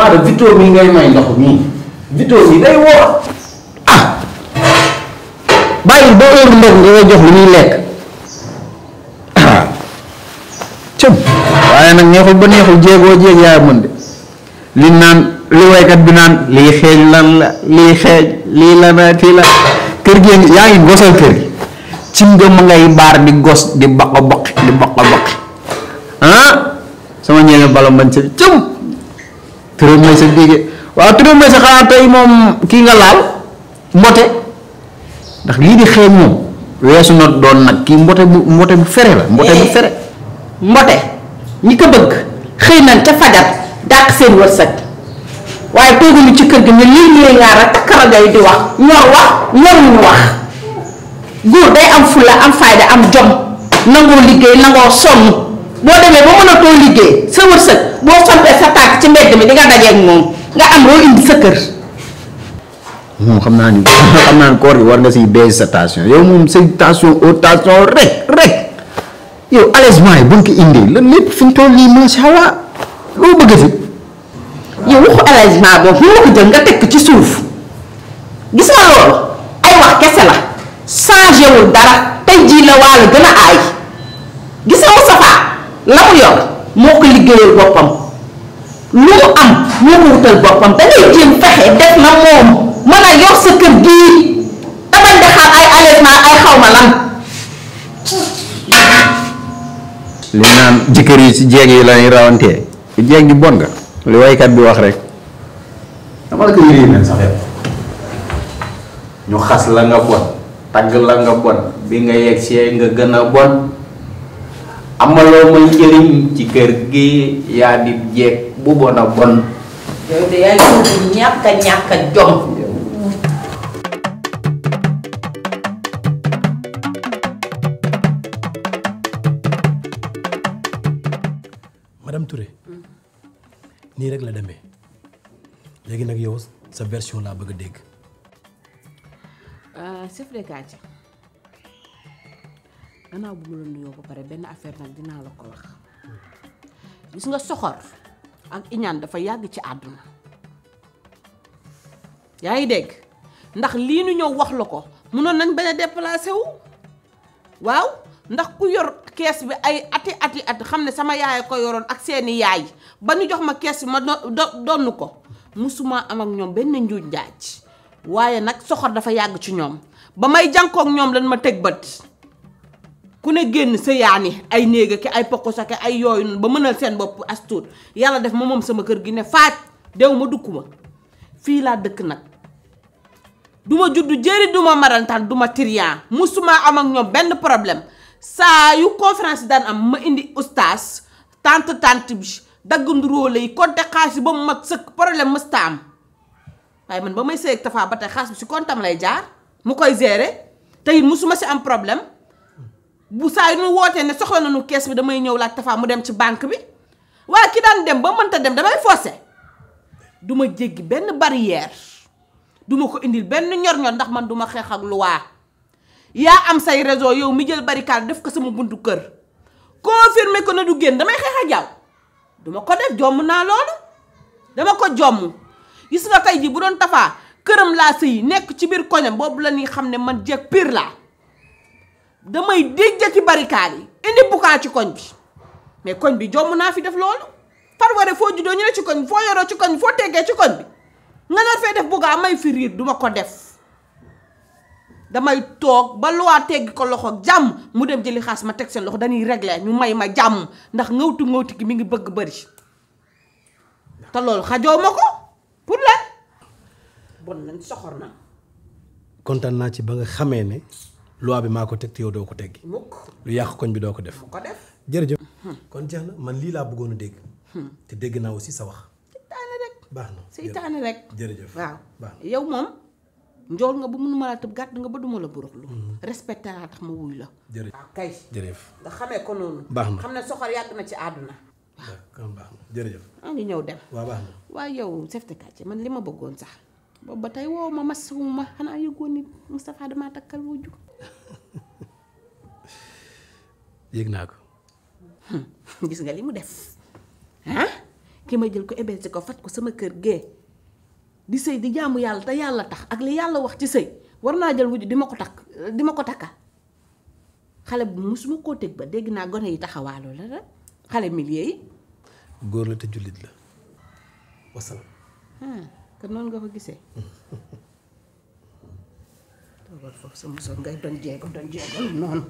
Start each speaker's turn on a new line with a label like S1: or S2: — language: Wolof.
S1: xaaral Vito mi ngay may ndox mi Vito mi day woor ah bàyyi ba heure ndox nga koy jox lu muy lekk ah cëm waaye nag neexul ba neexul jéegoo jéeg yaa mën de li naan li waykat bi naan lii xeeñ lan la lii xeeñ lii la na kii la kër gi yaa ngi gosal kër gi ci nga ma ngay baar di gos di baqo baqi ah sama ñeene bala man sa cëm turam may sa digge waaw turam may sa xanaa tey moom kii nga laal mbote ndax lii di xeeñ moom weesu na doon nag kii mbote bu fere la mbote bu fere
S2: mbote ñi ko bëgg xëy nañ ca fajar dàq seen wërsëg waaye tooguñu ci kër gi ne lii ñaar ak karaga yi di wax ñor ñu wax góor day am fulla am fayda am jom nangoo liggéey nangoo sonn boo demee ba mën a too liggéey sa wërsëg boo sampee sa tànk ci mbedd mi di nga dajeeg moom nga am loo indi sa kër.
S1: moom xam naa ni koor gi war nga siy baisse sa tension yow moom say tension haute tension rek yow allègement yi bu ñu ko indee lan lépp fi mu toll nii macha allah loo bëgg fi.
S2: yow waxu allègement boobu moo ko jël nga teg ci suuf gis nga loolu ay wax kese la changé wul dara tey jii la waa la gën a aay gis nga Moustapha la mu yor moo ko liggéeyal boppam lu mu am moo ko wutal boppam dangay jéem fexe def na moom mën a yor sa kër gii damay defar ay allègement ay xaw ma lan.
S1: li naan jëkkër yi ci jeeg yi lañuy rawantee jeeg gi bon nga li waykat bi wax rek dama la ko yëgee nag sax ñu xas la nga bon tagg la nga bon bi nga yegg si nga gën a bon amaloo may njëriñ ci kër gi yaa di jeeg bu bon a bon
S2: yow de yaay ñàkk a jom.
S3: Madame Touré nii rek la demee léegi nag yow sa version laa bëgg a dégg.
S4: chef de quartier gannaaw bu ma la nuyoo ba pare benn affaire nag dinaa la ko wax gis nga soxor ak iñaan dafa yàgg ci àdduna yaa ngi dégg ndax lii nu ñëw wax la ko mënoon nañ bañ a déplacé wu waaw ndax ku yor kees bi ay ati at xam ne sama yaay ko yoroon ak seeni yaay ba ñu jox ma kees bi ma donn ko musuma am ak ñoom benn njuuj njaaj waaye nag soxor dafa yàgg ci ñoom ba may jànkook ñoom lan ma teg bët ku ne génn sa yaani ay néega ki ay pokos ak ay yooyu ba mënal seen bopp as tuut yàlla def ma moom sama kër gi ne faaj dew ma dukk ma fii laa dëkk nag duma juddu jëri duma marantaan duma tiriyan musuma am ak ñoom benn problème saa yu conférence daan am ma indi ustaas tante bi dagg nduróole yi konte xaalis ba mu mag sëkk problème mësta am waaye man ba may sëy ak Tafa ba tey xaalis bi si kontam lay jaar mu koy gérer te it musuma si am problème bu saa yu nu wootee ne soxla nañu kees bi damay ñëw laaj Tafa mu dem ci banque bi waaye ki daan dem ba mënta dem damay forcé duma jéggi benn barrière duma ko indil benn ñor-ñor ndax man duma xeex ak luwaa yaa am say réseau yow mi jël barricade def ko sama buntu kër confirmé ko na du génn damay xeex ak yow duma ko def jomm naa loolu dama ko jomm gis nga tey ji bu doon Tafa këram laa sëyi nekk ci biir koñam boobu la ñuy xam ne man jeeg pire laa damay déjjati barricade yi indi bukaa ci koñ bi mais koñ bi jomm naa fi def loolu farware foo juddoo ñu ne ci koñ bi foo yoroo ci koñ bi foo teggee ci koñ bi nga nar fee def bugaa may fi riir duma ko def damay toog ba luwaa teggi ko loxo jàmm mu dem jëli xaas ma teg seen loxo dañuy régler ñu may ma jàmm ndax ngawti gi mi ngi bëgg bëri te loolu xajoo ma ko pour lan bon nañ soxor na
S3: kontaan naa ci ba nga xamee ne loi bi maa ko teg te yow doo ko teggi
S4: mukk
S3: lu yàq koñ bi doo ko def
S4: mu ko def
S3: jërëjëf kon jeex na man lii laa bëggoon a dégg te dégg naa aussi sa wax
S4: seytaane rek
S3: baax na
S4: seytaane rek
S3: jërëjëf
S4: waaw
S3: baax na
S4: yow moom njool nga bu mënuma laa tëb gàtt nga ba duma la buruxlu respecté laa tax ma wuy la
S3: jërëjëf
S4: waaw kay
S3: jërëjëf
S4: nga xamee ko noonu
S3: baax na
S4: xam ne soxor yàgg na ci àdduna
S3: kon baax na jërëjëf
S4: maa ngi ñëw dem
S3: waaw baax na
S4: waaye yow chef de quartier man li ma bëggoon sax boobu ba tey woo ma masuma xanaa yëgoon ni Moustapha damaa takkal wujju
S3: yëg naa ko
S4: gis nga li mu def ah ki ma jël ko héberger ko faj ko sama kër gee di sëy di jaamu yàlla te yàlla tax ak li yàlla wax ci sëy war naa jël wujj di ma ko takkal xale bu musuma koo teg ba dégg naa gone yi taxawaaloo la rek xale milieu yi.
S3: góor la te jullit la wasalaam.
S4: kon noonu nga ko gisee. toogal foofu sa musoor ngay doon jéego noonu.